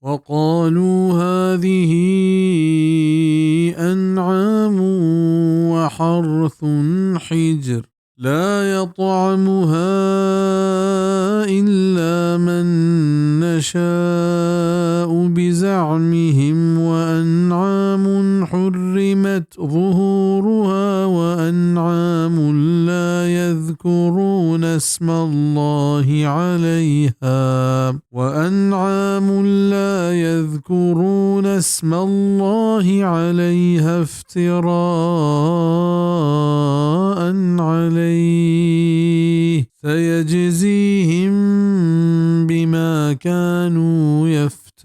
وقالوا هذه أنعام وحرث حجر لا يطعمها إلا من نشاء بزعمهم وأنعام حرمت ظهورها وأنعام لا يذكرون اسم الله عليها افتراء عليه سيجزيهم بما كانوا يفترون.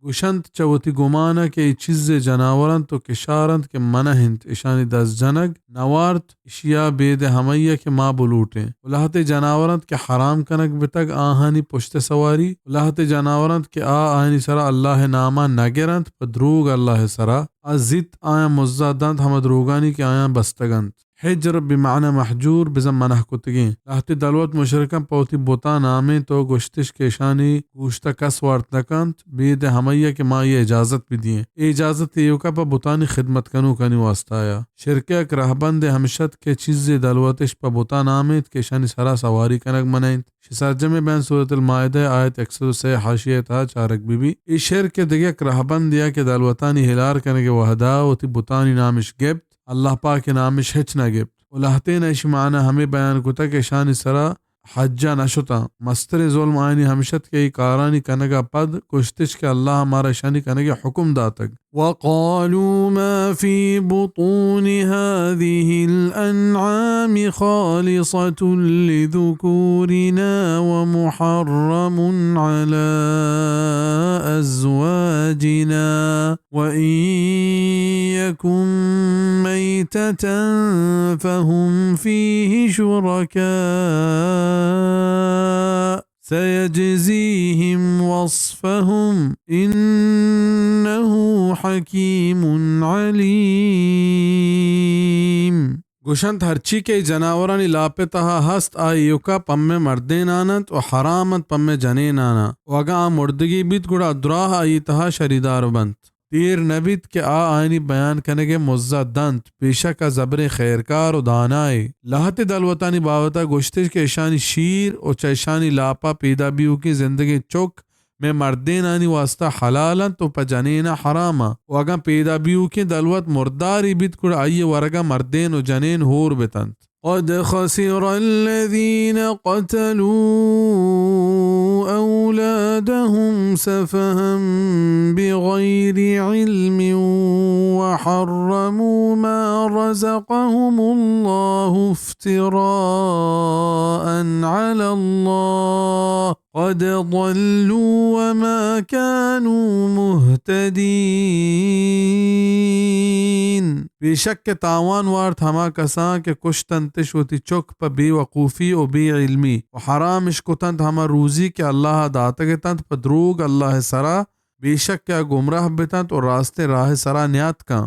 گوشند چوتی گمانه که ای چیز جناورند تو کشارند که منهند اشانی دست جنگ نوارد اشیا بید همیه که ما بلوٹیں. ولہت جناورند که حرام کنگ بتگ آہانی پشت سواری. ولہت جناورند که آہانی سرا اللہ ناما نگرند پدروگ اللہ سرا ازید آیا مزادند ہم دروگانی که آیا بستگند. حجر بمعنى محجور بزم منح کتگیں. لہتی دلوت مشرکم پوتی بوتا نامے تو گشتش کشانی گوشتا کس وارت نکند بید ہمیہ کہ ما یہ اجازت بھی دیں. اجازت یوکا پا بوتانی خدمت کنو کنی واسطایا. شرکیک رہبند ہمشت کے چیز دلوتش پا بوتا نامے کشانی سرا سواری کنک منائند. شسرجم بین سورة المائدہ آیت 103 حاشیہ تا چارک بی بی. ای شرک دیگیک رہبند دیا کہ دلوتانی ہلار کنک وحدا وتی بوتانی نامش گبت اللہ پاک نامش ہچ نہ گبت. ولہتین ایش معنی ہمیں بیان کتا کہ شان سرا حجہ نشتا مستر ظلم آئینی ہمشت کے کارانی کنگا پد کشتش کہ اللہ ہمارا شانی کنگا حکم داتگ. وقالوا ما في بطون هذه الأنعام خالصة لذكورنا ومحرم على أزواجنا وإن يكن ميتة فهم فيه شركاء سيجزيهم وصفهم إنه حكيم عليم. گوشند ہرچی کے جناورانی لاپتہا ہست آئیوکا پمے مردین آنت و حرامت پمے جنین آنا وگا مردگی بیت گڑا دراہ آئیتہا شریدار بند. تیر نبیت کے آئینی بیان کنگے مزد دنت پیشہ زبر خیرکار و دانائے. لہت دلوتانی باوتا گشتش کے اشانی شیر و چیشانی لاپا پیدا بیو کی زندگی چک میں مردین آنی واسطہ حلالا تو پجنین حراما و اگا پیدا بیو کی دلوت مرداری بیت کڑ آئیے ورگا مردین و جنین ہور بتنت. قد خسر الذين قتلوا أولادهم سفها بغير علم وحرموا ما رزقهم الله افتراء على الله قد ضلوا وما كانوا مهتدين. بیشک کے تاوان وارت ہما کساں کے کشتن تشوتی چک پا بے وقوفی و بے علمی و حرام اشکتند ہما روزی کے اللہ داتگتند پا دروگ اللہ سرا بیشک کیا گمراہ بتند اور راستے راہ سرا نیات کان.